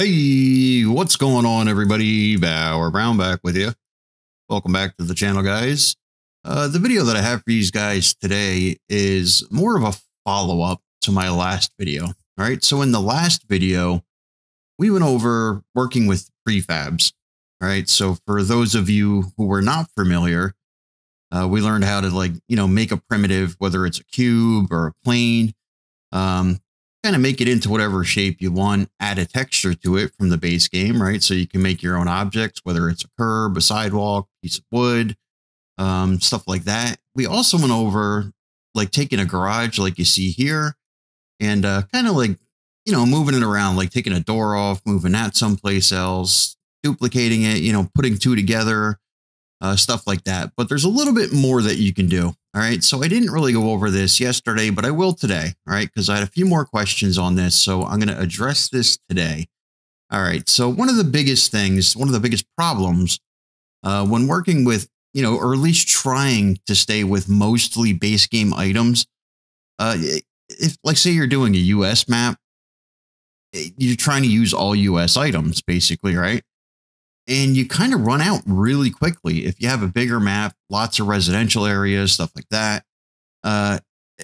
Hey, what's going on, everybody? Bauer Brown back with you. Welcome back to the channel, guys. The video that I have for you guys today is more of a follow-up to my last video. All right, so in the last video, we went over working with prefabs. All right, so for those of you who were not familiar, we learned how to make a primitive, whether it's a cube or a plane. Kind of make it into whatever shape you want, add a texture to it from the base game, right? So you can make your own objects, whether it's a curb, a sidewalk, piece of wood, stuff like that. We also went over like taking a garage like you see here and kind of moving it around, like taking a door off, moving that someplace else, duplicating it, putting two together, stuff like that. But there's a little bit more that you can do. All right, so I didn't really go over this yesterday, but I will today, all right, because I had a few more questions on this, so I'm going to address this today. All right, so one of the biggest problems when working with, or at least trying to stay with mostly base game items, if, like, say you're doing a US map, you're trying to use all US items, basically, right? And you kind of run out really quickly. If you have a bigger map, lots of residential areas, stuff like that,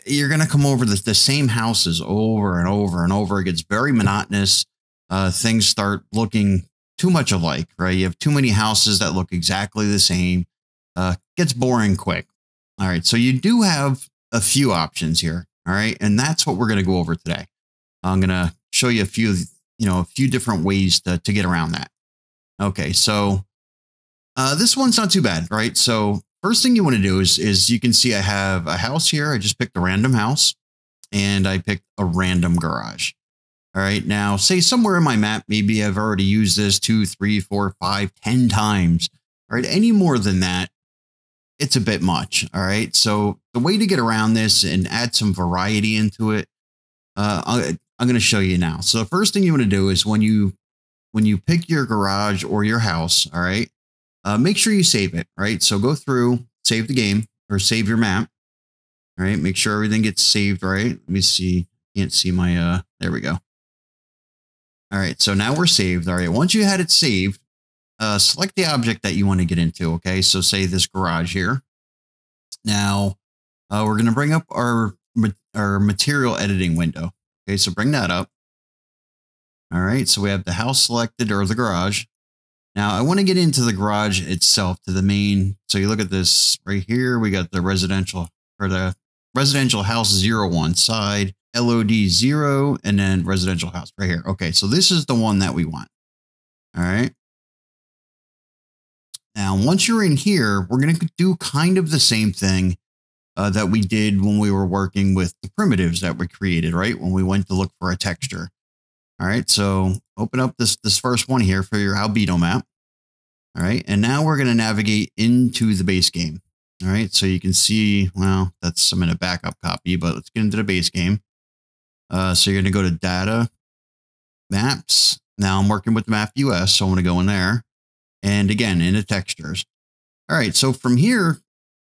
you're going to come over the same houses over and over and over. It gets very monotonous. Things start looking too much alike, right? You have too many houses that look exactly the same. Gets boring quick. All right. So you do have a few options here. All right. And that's what we're going to go over today. I'm going to show you a few different ways to get around that. Okay, so this one's not too bad, right? So first thing you want to do is you can see I have a house here. I just picked a random house and I picked a random garage. All right, now say somewhere in my map, maybe I've already used this 2, 3, 4, 5, 10 times. All right, any more than that, it's a bit much. All right, so the way to get around this and add some variety into it, I'm going to show you now. So the first thing you want to do is when you pick your garage or your house, all right, make sure you save it, right? So go through, save the game or save your map. All right. Make sure everything gets saved, right? Let me see. Can't see my, there we go. All right. So now we're saved. All right. Once you had it saved, select the object that you want to get into. Okay. So say this garage here. Now we're going to bring up our material editing window. Okay. So bring that up. All right, so we have the house selected or the garage. Now I want to get into the garage itself, to the main. So you look at this right here. We got the residential house 01 side, LOD 0, and then residential house right here. Okay, so this is the one that we want. All right. Now, once you're in here, we're going to do kind of the same thing that we did when we were working with the primitives that we created, right? When we went to look for a texture. All right, so open up this first one here for your albedo map. All right, and now we're going to navigate into the base game. All right, so you can see, well, I'm in a backup copy, but let's get into the base game. So you're going to go to data, maps. Now I'm working with the map US, so I'm going to go in there. And again, into textures. All right, so from here,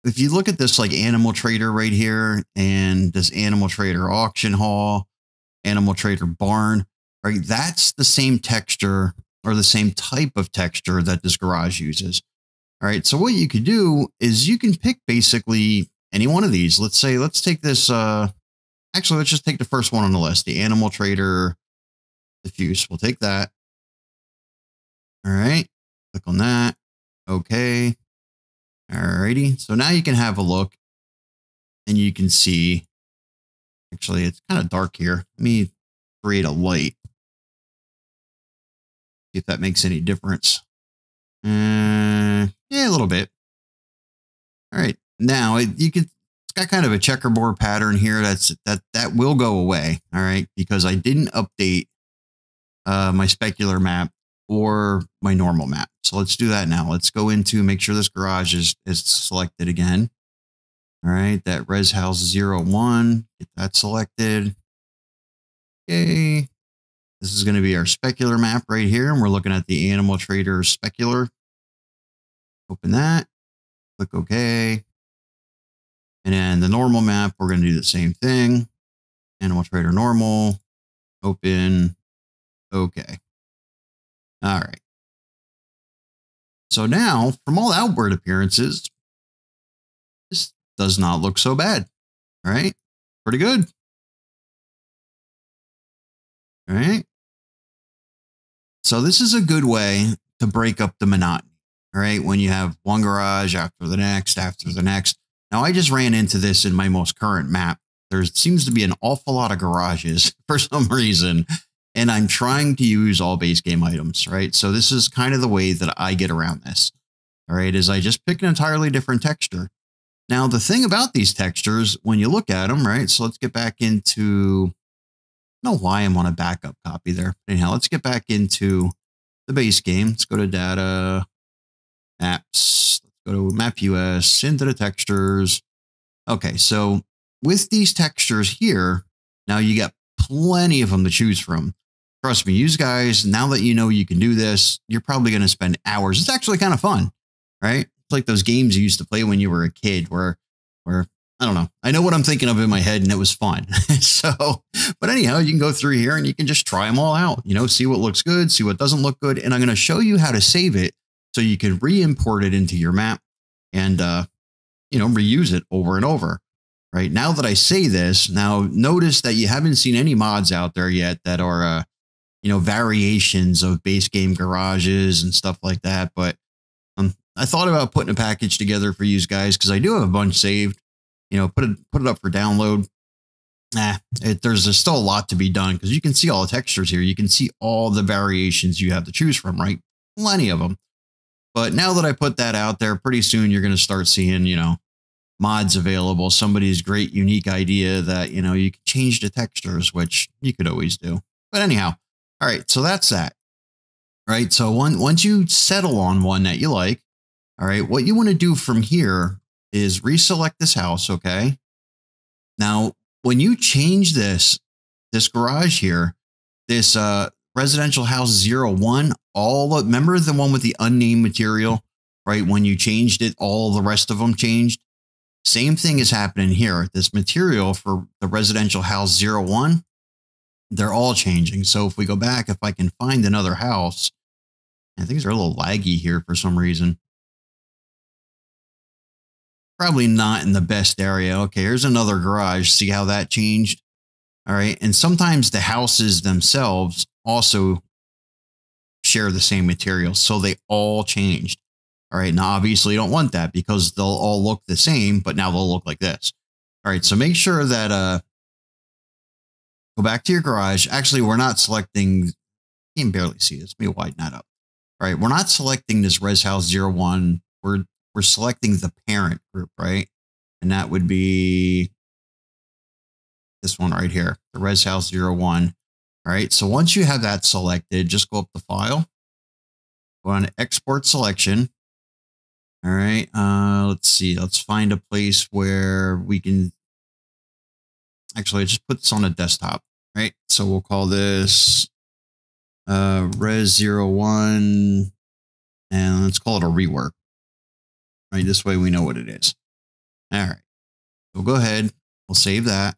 if you look at this like animal trader right here and this animal trader auction hall, animal trader barn, right? That's the same texture or the same type of texture that this garage uses. All right. So what you could do is you can pick basically any one of these. Let's take this. Actually, let's just take the first one on the list, the animal trader diffuse. We'll take that. All right. Click on that. Okay. All righty. So now you can have a look and you can see, actually, it's kind of dark here. Let me create a light. See if that makes any difference. Yeah, a little bit. All right. Now it's got kind of a checkerboard pattern here. That will go away. All right. Because I didn't update my specular map or my normal map. So let's do that now. Let's go into, make sure this garage is selected again. All right. That res house 01, get that selected. Okay. This is going to be our specular map right here. And we're looking at the animal trader specular. Open that, click OK. And then the normal map, we're going to do the same thing. Animal trader normal, open, OK. All right. So now, from all outward appearances, this does not look so bad. All right. Pretty good. All right. So this is a good way to break up the monotony. All right. When you have one garage after the next, after the next. Now, I just ran into this in my most current map. There seems to be an awful lot of garages for some reason, and I'm trying to use all base game items, right? So this is kind of the way that I get around this. All right, is I just pick an entirely different texture. Now, the thing about these textures, when you look at them, right? So let's get back into, I don't know why I'm on a backup copy there. Anyhow, let's get back into the base game. Let's go to data, maps, let's go to map US, into the textures. Okay, so with these textures here, now you got plenty of them to choose from. Trust me, you guys, now that you know you can do this, you're probably going to spend hours. It's actually kind of fun, right? It's like those games you used to play when you were a kid where I don't know. I know what I'm thinking of in my head, and it was fun. So, but anyhow, you can go through here and you can just try them all out, you know, see what looks good, see what doesn't look good. And I'm going to show you how to save it so you can re-import it into your map and, you know, reuse it over and over. Right now that I say this, now notice that you haven't seen any mods out there yet that are, you know, variations of base game garages and stuff like that. But I thought about putting a package together for you guys because I do have a bunch saved. You know, put it up for download. There's still a lot to be done because you can see all the textures here. You can see all the variations you have to choose from, right? Plenty of them. But now that I put that out there, pretty soon you're going to start seeing, you know, mods available, somebody's great unique idea that, you know, you can change the textures, which you could always do. But anyhow, all right, so that's that. Right. So once you settle on one that you like, all right, what you want to do from here is reselect this house. Okay. Now, when you change this garage here, this residential house 01, remember the one with the unnamed material, right? When you changed it, all the rest of them changed. Same thing is happening here. This material for the residential house 01, they're all changing. So if we go back, if I can find another house, and things are a little laggy here for some reason. Probably not in the best area. Okay, here's another garage. See how that changed? All right. And sometimes the houses themselves also share the same material. So they all changed. All right. Now, obviously, you don't want that because they'll all look the same, but now they'll look like this. All right. So make sure that go back to your garage. Actually, we're not selecting. You can barely see this. Let me widen that up. All right. We're not selecting this Res House 01. We're selecting the parent group, right? And that would be this one right here, the Res House 01. All right. So once you have that selected, just go up to File, go on to Export Selection. All right. Let's see. Let's find a place where we can actually just put this on a desktop, right? So we'll call this Res 01 and let's call it a rework, right? This way we know what it is. All right. We'll go ahead. We'll save that.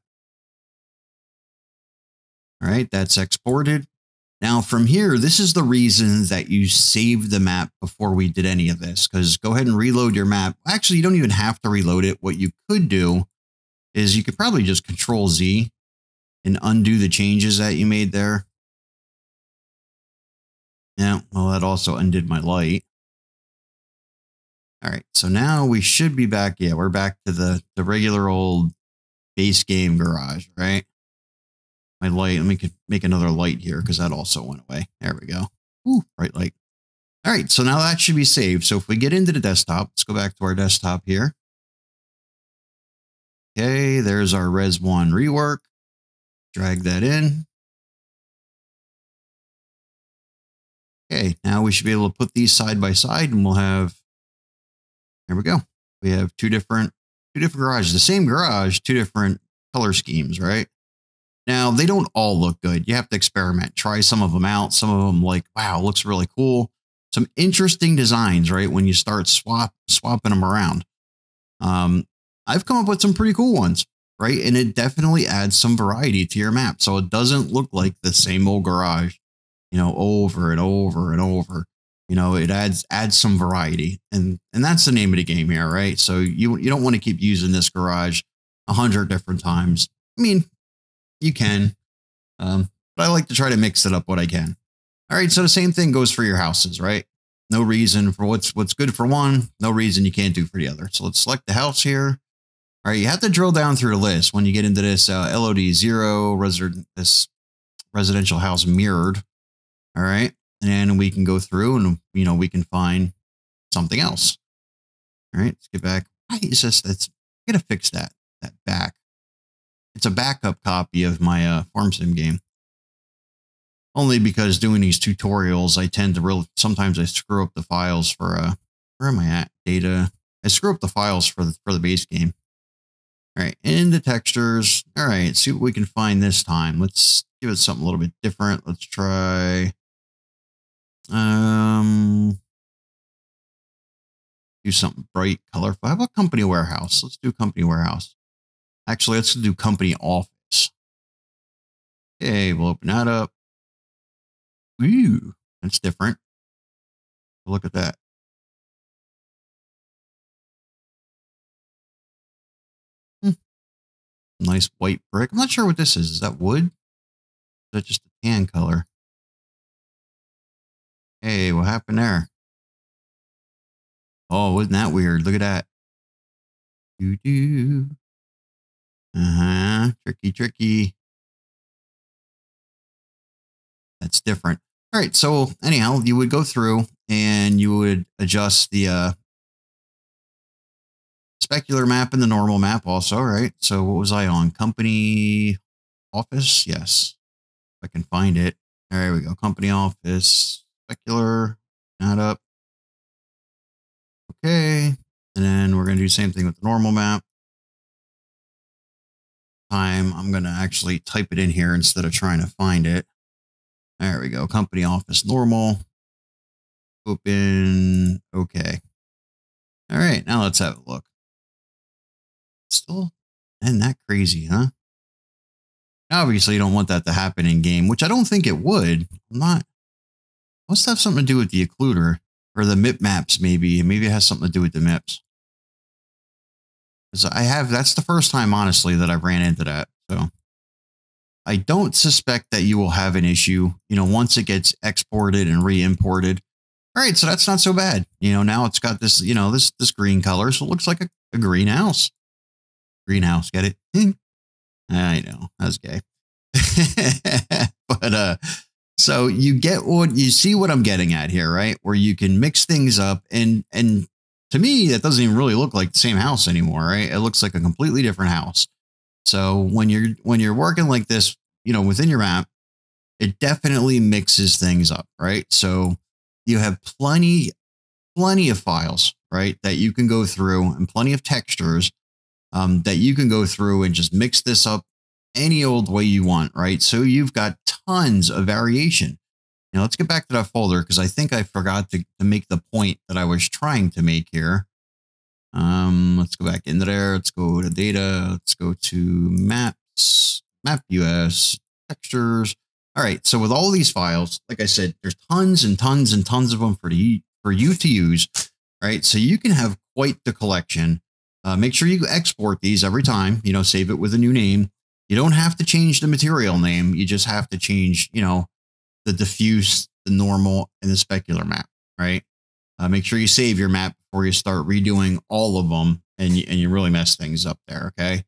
All right. That's exported. Now from here, this is the reason that you saved the map before we did any of this, because go ahead and reload your map. Actually, you don't even have to reload it. What you could do is you could probably just Control Z and undo the changes that you made there. Yeah, well, that also undid my light. All right, so now we should be back. Yeah, we're back to the regular old base game garage, right? My light, let me make another light here because that also went away. There we go. Ooh, bright light. All right, so now that should be saved. So if we get into the desktop, let's go back to our desktop here. Okay, there's our Res 1 rework. Drag that in. Okay, now we should be able to put these side by side and we'll have, there we go. We have two different garages, the same garage, two different color schemes, right? Now, they don't all look good. You have to experiment, try some of them out. Some of them like, wow, looks really cool. Some interesting designs, right? When you start swapping them around. I've come up with some pretty cool ones, right? And it definitely adds some variety to your map. So it doesn't look like the same old garage, you know, over and over and over. You know, it adds some variety, and that's the name of the game here, right? So you don't want to keep using this garage 100 different times. I mean, you can, but I like to try to mix it up what I can. All right, so the same thing goes for your houses, right? No reason for what's good for one, no reason you can't do for the other. So let's select the house here. All right, you have to drill down through the list when you get into this LOD 0 this residential house mirrored. All right. And we can go through and, you know, we can find something else. All right, let's get back. Why is this? That's got to fix that back. It's a backup copy of my farm sim game. Only because doing these tutorials, I tend to sometimes I screw up the files for where am I at? Data. I screw up the files for the base game. All right, into textures. All right, see what we can find this time. Let's give it something a little bit different. Let's try. Do something bright, colorful. How about company warehouse? Let's do company warehouse. Actually, let's do company office. Okay, we'll open that up. Ooh, that's different. Look at that. Nice white brick. I'm not sure what this is. Is that wood? Is that just a tan color? Hey, what happened there? Oh, wasn't that weird? Look at that. Doo-doo. Tricky, tricky. That's different. All right. So anyhow, you would go through and you would adjust the specular map and the normal map also, right? So what was I on? Company office? Yes. If I can find it. There we go. Company office, specular, not up. Okay. And then we're going to do the same thing with the normal map. I'm going to actually type it in here instead of trying to find it. There we go. Company office normal. Open. Okay. All right. Now let's have a look. Still, isn't that crazy, huh? Obviously, you don't want that to happen in game, which I don't think it would. Must have something to do with the occluder or the MIP maps, maybe. Maybe it has something to do with the MIPs. Because that's the first time, honestly, that I've ran into that. So I don't suspect that you will have an issue, you know, once it gets exported and re-imported. All right, so that's not so bad. You know, now it's got this, you know, this green color, so it looks like a greenhouse. Greenhouse, get it? I know, that was gay. But so you see what I'm getting at here, right? Where you can mix things up, and to me, that doesn't even really look like the same house anymore, right? It looks like a completely different house. So when you're working like this, you know, within your map, it definitely mixes things up, right? So you have plenty of files, right, that you can go through, and plenty of textures that you can go through and just mix this up any old way you want, right? So you've got tons of variation. Now let's get back to that folder because I think I forgot to make the point that I was trying to make here. Let's go back into there. Let's go to data. Let's go to maps, map US, textures. All right. So with all these files, like I said, there's tons and tons and tons of them for you to use, right? So you can have quite the collection. Make sure you export these every time, you know, save it with a new name. You don't have to change the material name. You just have to change, you know, the diffuse, the normal, and the specular map, right? Make sure you save your map before you start redoing all of them and you really mess things up there, okay?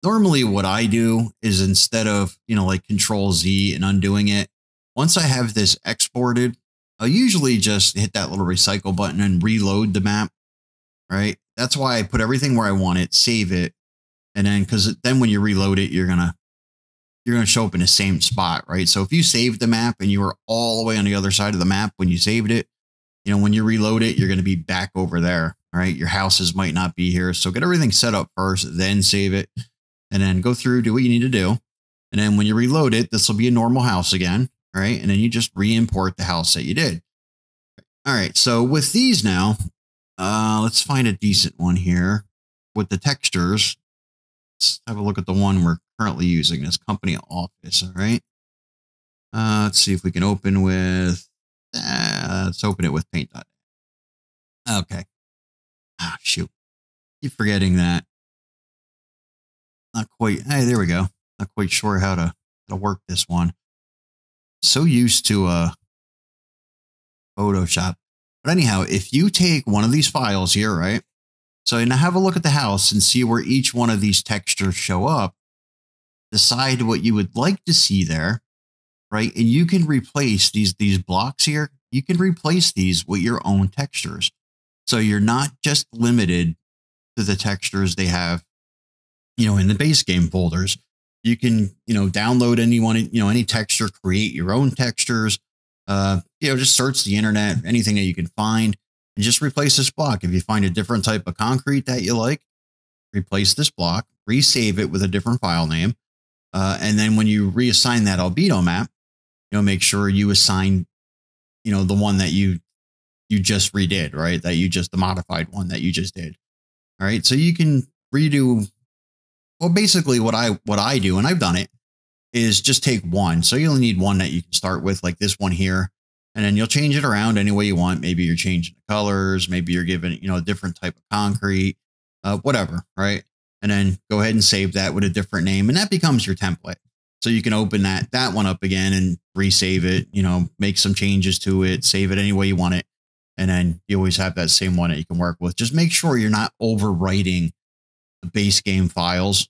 Normally what I do is instead of, you know, like Control Z and undoing it, once I have this exported, I'll usually just hit that little recycle button and reload the map, right? That's why I put everything where I want it, save it, and then because then when you reload it, you're gonna show up in the same spot, right? So if you saved the map and you were all the way on the other side of the map when you saved it, you know, when you reload it, you're going to be back over there, right? Your houses might not be here. So get everything set up first, then save it, and then go through, do what you need to do. And then when you reload it, this will be a normal house again, right? And then you just re-import the house that you did. All right. So with these now, let's find a decent one here with the textures. Let's have a look at the one we're currently using, this company office. All right. Let's see if we can open with, let's open it with paint. Okay. Ah, shoot. Keep forgetting that. Not quite. Hey, there we go. Not quite sure how to work this one. So used to Photoshop. But anyhow, if you take one of these files here, right? So now have a look at the house and see where each one of these textures show up. Decide what you would like to see there, right? And you can replace these blocks here. You can replace these with your own textures. So you're not just limited to the textures they have, in the base game folders. You can, download any texture, create your own textures, just search the internet, anything that you can find, and just replace this block. If you find a different type of concrete that you like, replace this block, resave it with a different file name. And then when you reassign that albedo map, make sure you assign, the one that you just redid, right? The modified one that you just did. All right. So you can redo. Well, basically what I do, and I've done it, is just take one. So you only need one that you can start with, like this one here, and then you'll change it around any way you want. Maybe you're changing the colors. Maybe you're giving, a different type of concrete, whatever. Right. And then go ahead and save that with a different name. And that becomes your template. So you can open that one up again and resave it, make some changes to it, save it any way you want it. And then you always have that same one that you can work with. Just make sure you're not overwriting the base game files.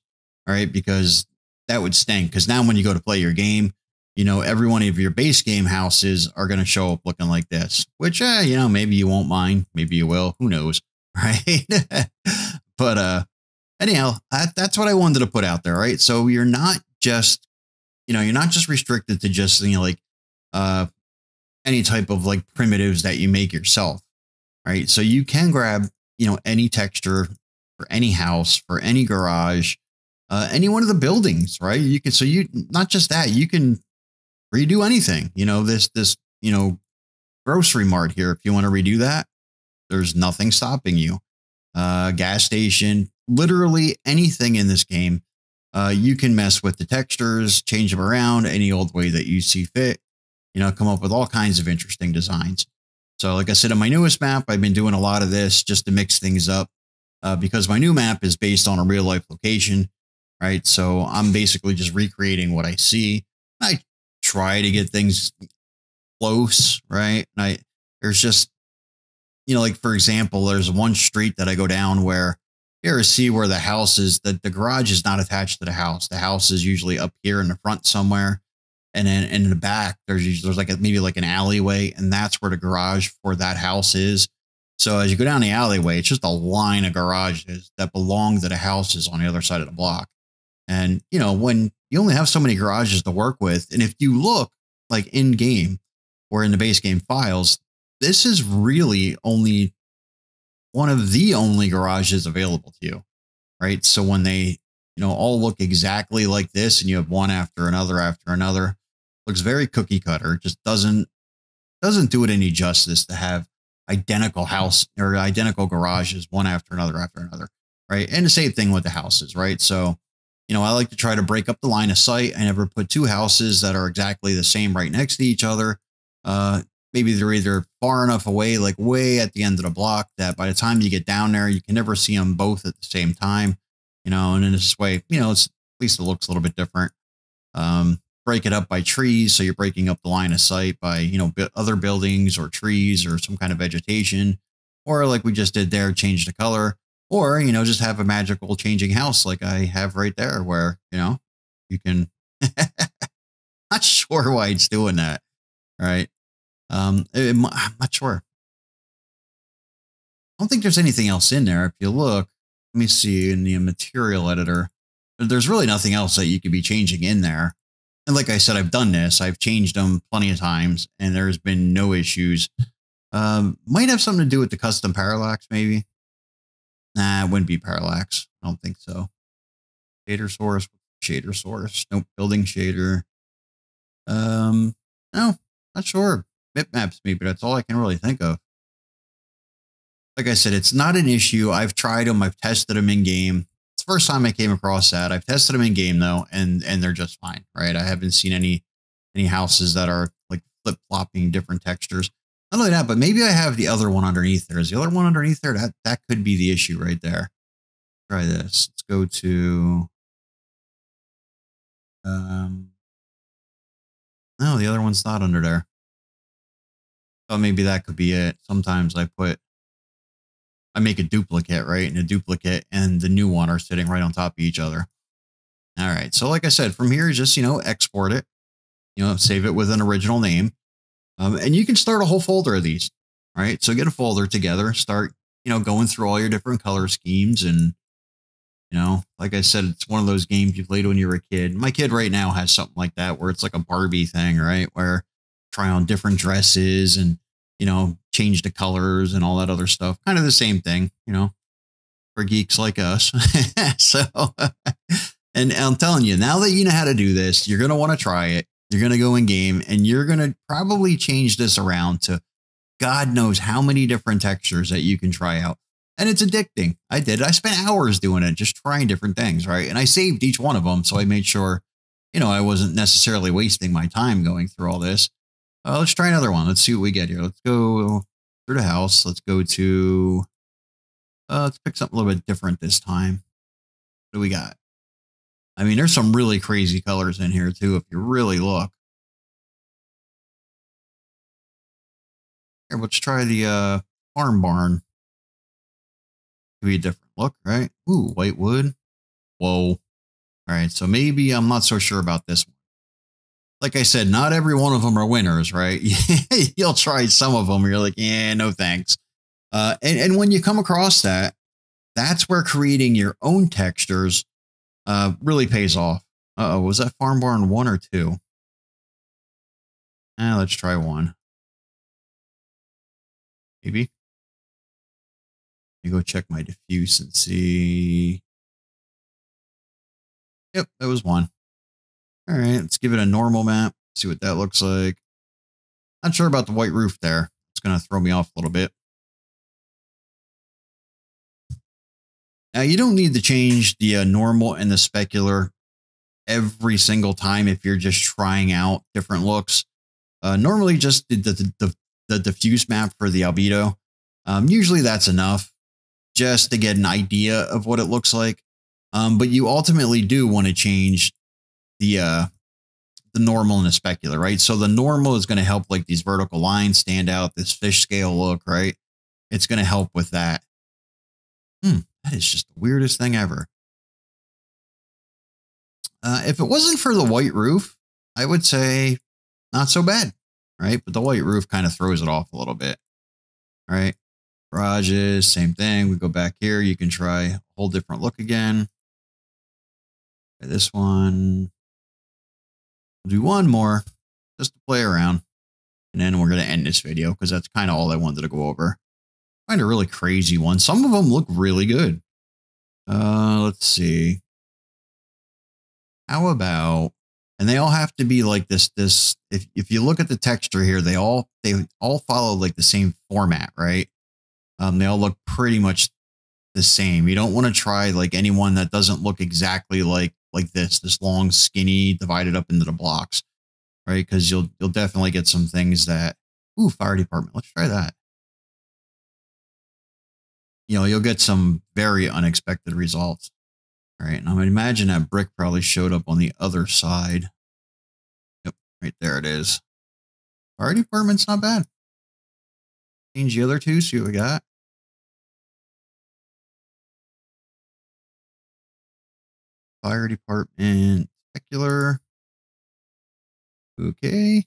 All right. Because that would stink. Because now when you go to play your game, every one of your base game houses are going to show up looking like this, which, maybe you won't mind. Maybe you will. Who knows? Right. But, anyhow, that's what I wanted to put out there. Right. So you're not just, you're not just restricted to just, any type of like primitives that you make yourself. Right. So you can grab, any texture for any house, for any garage, any one of the buildings. Right. Not just that, you can redo anything, this, grocery mart here. If you want to redo that, there's nothing stopping you. Gas station, literally anything in this game. You can mess with the textures, change them around any old way that you see fit, come up with all kinds of interesting designs. So like I said, on my newest map, I've been doing a lot of this just to mix things up because my new map is based on a real life location, right? So I'm basically just recreating what I see. I try to get things close, right? And there's just, like, for example, there's one street that I go down where you see where the house is, the garage is not attached to the house. The house is usually up here in the front somewhere. And then in the back, there's like maybe like an alleyway, and that's where the garage for that house is. So as you go down the alleyway, it's just a line of garages that belong to the houses on the other side of the block. And, when you only have so many garages to work with, and if you look like in game or in the base game files, this is really only one of the only garages available to you, right? So when they, all look exactly like this and you have one after another, looks very cookie cutter. It just doesn't do it any justice to have identical house or identical garages, one after another, right? And the same thing with the houses, right? So, I like to try to break up the line of sight. I never put two houses that are exactly the same right next to each other. Maybe they're either far enough away, like way at the end of the block, that by the time you get down there, you can never see them both at the same time, and in this way, it's, at least it looks a little bit different. Break it up by trees. So you're breaking up the line of sight by, other buildings or trees or some kind of vegetation, or like we just did there, change the color, or, just have a magical changing house like I have right there where, you can, not sure why it's doing that. Right. I'm not sure. I don't think there's anything else in there. If you look, let me see in the material editor, there's really nothing else that you could be changing in there. And like I said, I've done this. I've changed them plenty of times and there's been no issues. Might have something to do with the custom parallax, maybe. Nah, it wouldn't be parallax. I don't think so. Shader source. Nope. Building shader. No, not sure. Bitmaps, maybe. That's all I can really think of. Like I said, it's not an issue. I've tried them. I've tested them in game. It's the first time I came across that. I've tested them in game though, and they're just fine, right? I haven't seen any any houses that are like flip-flopping different textures. Not only that, but maybe I have the other one underneath there. Is the other one underneath there? That could be the issue right there. Try this. Let's go to no, the other one's not under there. So maybe that could be it. Sometimes I make a duplicate, right? And a duplicate and the new one are sitting right on top of each other. All right. So like I said, from here, just, export it, save it with an original name. And you can start a whole folder of these, right? So get a folder together, start, going through all your different color schemes. And, like I said, it's one of those games you played when you were a kid. My kid right now has something like that, where it's like a Barbie thing, right? Where try on different dresses and, change the colors and all that other stuff. Kind of the same thing, for geeks like us. So, and I'm telling you, now that you know how to do this, you're going to want to try it. You're going to go in game and you're going to probably change this around to God knows how many different textures that you can try out. And it's addicting. I did. I spent hours doing it, just trying different things, right? And I saved each one of them. So I made sure, I wasn't necessarily wasting my time going through all this. Let's try another one. Let's see what we get here. Let's go through the house. Let's go to, let's pick something a little bit different this time. What do we got? I mean, there's some really crazy colors in here too, if you really look. Here, let's try the farm barn. Could be a different look, right? Ooh, white wood. Whoa. All right, so maybe I'm not so sure about this one. Like I said, not every one of them are winners, right? You'll try some of them. You're like, yeah, no thanks. And when you come across that, that's where creating your own textures really pays off. Uh-oh, was that farm barn 1 or 2? Let's try 1. Maybe. Let me go check my diffuse and see. Yep, that was 1. All right, let's give it a normal map. See what that looks like. Not sure about the white roof there. It's going to throw me off a little bit. Now, you don't need to change the normal and the specular every single time if you're just trying out different looks. Normally, just the diffuse map for the albedo. Usually, that's enough just to get an idea of what it looks like. But you ultimately do want to change the normal and the specular, right? So the normal is going to help like these vertical lines stand out, this fish scale look, right? It's going to help with that. That is just the weirdest thing ever. If it wasn't for the white roof, I would say not so bad, right? But the white roof kind of throws it off a little bit, right? Garages, same thing. We go back here. You can try a whole different look again. Try this one. We'll do one more just to play around. And then we're going to end this video because that's kind of all I wanted to go over. Find a really crazy one. Some of them look really good. Let's see. How about, and they all have to be like this, if you look at the texture here, they all follow like the same format, right? They all look pretty much the same. You don't want to try like anyone that doesn't look exactly like this long, skinny, divided up into the blocks, right? Because you'll definitely get some things that, ooh, fire department. Let's try that. You'll get some very unexpected results. All right. And I would imagine that brick probably showed up on the other side. Yep. Right there it is. Fire department's not bad. Change the other two. See what we got. Fire department, specular. Okay.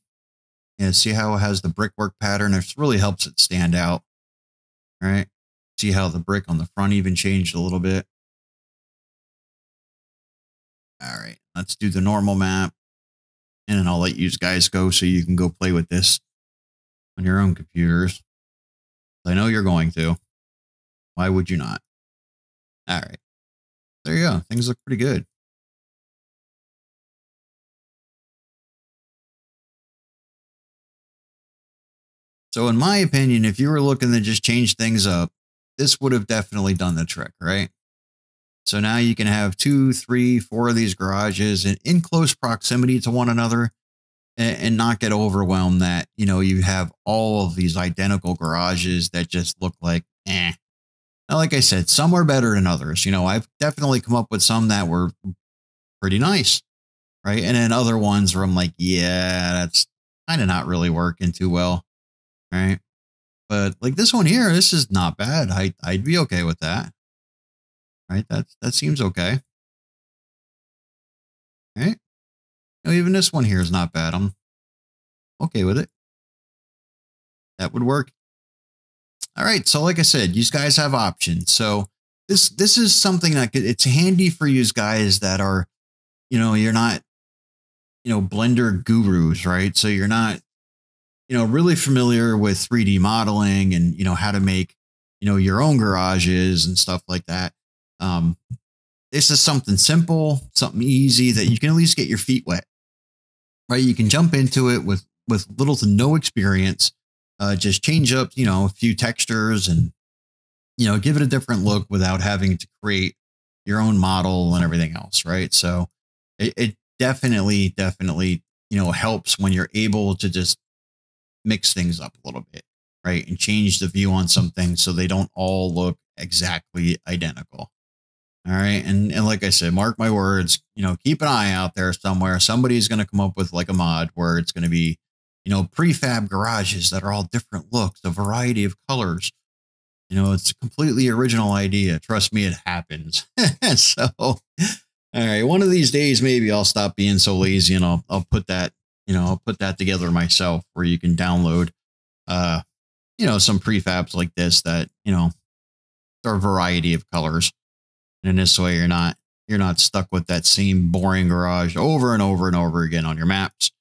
Yeah. See how it has the brickwork pattern. It really helps it stand out. All right. See how the brick on the front even changed a little bit. All right, let's do the normal map. And then I'll let you guys go so you can go play with this on your own computers. I know you're going to. Why would you not? All right. There you go. Things look pretty good. So in my opinion, if you were looking to just change things up, this would have definitely done the trick, right? So now you can have 2, 3, 4 of these garages in close proximity to one another. and not get overwhelmed that, you know, you have all of these identical garages that just look like, eh. Now, like I said, some are better than others. You know, I've definitely come up with some that were pretty nice, right? And then other ones where I'm like, yeah, that's kind of not really working too well, right? But like this one here, this is not bad. I'd be okay with that, right? That seems okay, right? You know, even this one here is not bad. I'm okay with it. That would work. All right. So like I said, you guys have options. So this is something that it's handy for you guys that are, you know, you're not, you know, Blender gurus, right? So you're not, you know, really familiar with 3D modeling and, you know, how to make, you know, your own garages and stuff like that. This is something simple, something easy that you can at least get your feet wet, right? You can jump into it with little to no experience. Just change up, you know, a few textures and, you know, give it a different look without having to create your own model and everything else, right? So it definitely, you know, helps when you're able to just mix things up a little bit, right? And change the view on some things so they don't all look exactly identical. All right. And like I said, mark my words, you know, keep an eye out there somewhere. Somebody's going to come up with like a mod where it's going to be, you know, prefab garages that are all different looks, a variety of colors. You know, it's a completely original idea. Trust me, it happens. So, all right, one of these days, maybe I'll stop being so lazy and I'll put that, you know, I'll put that together myself where you can download, you know, some prefabs like this that, you know, are a variety of colors. And in this way, you're not stuck with that same boring garage over and over and over again on your maps,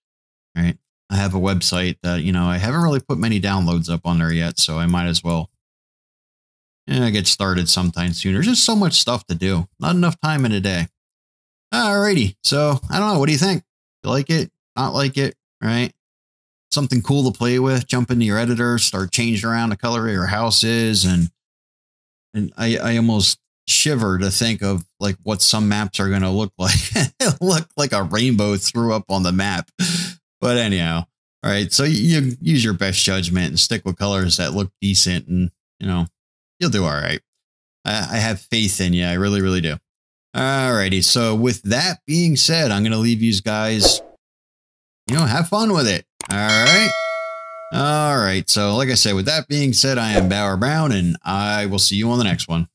right? I have a website that, you know, I haven't really put many downloads up on there yet, so I might as well get started sometime soon. There's just so much stuff to do. Not enough time in a day. Alrighty. So I don't know. What do you think? You like it? Not like it? Right? Something cool to play with. Jump into your editor, start changing around the color of your houses. And I almost shiver to think of like what some maps are going to look like. Look like a rainbow threw up on the map. But anyhow, all right. So you use your best judgment and stick with colors that look decent, and you know you'll do all right. I have faith in you. I really, really do. All righty. So with that being said, I'm going to leave you guys. You know, have fun with it. All right. All right. So like I said, with that being said, I am Bauer Brown, and I will see you on the next one.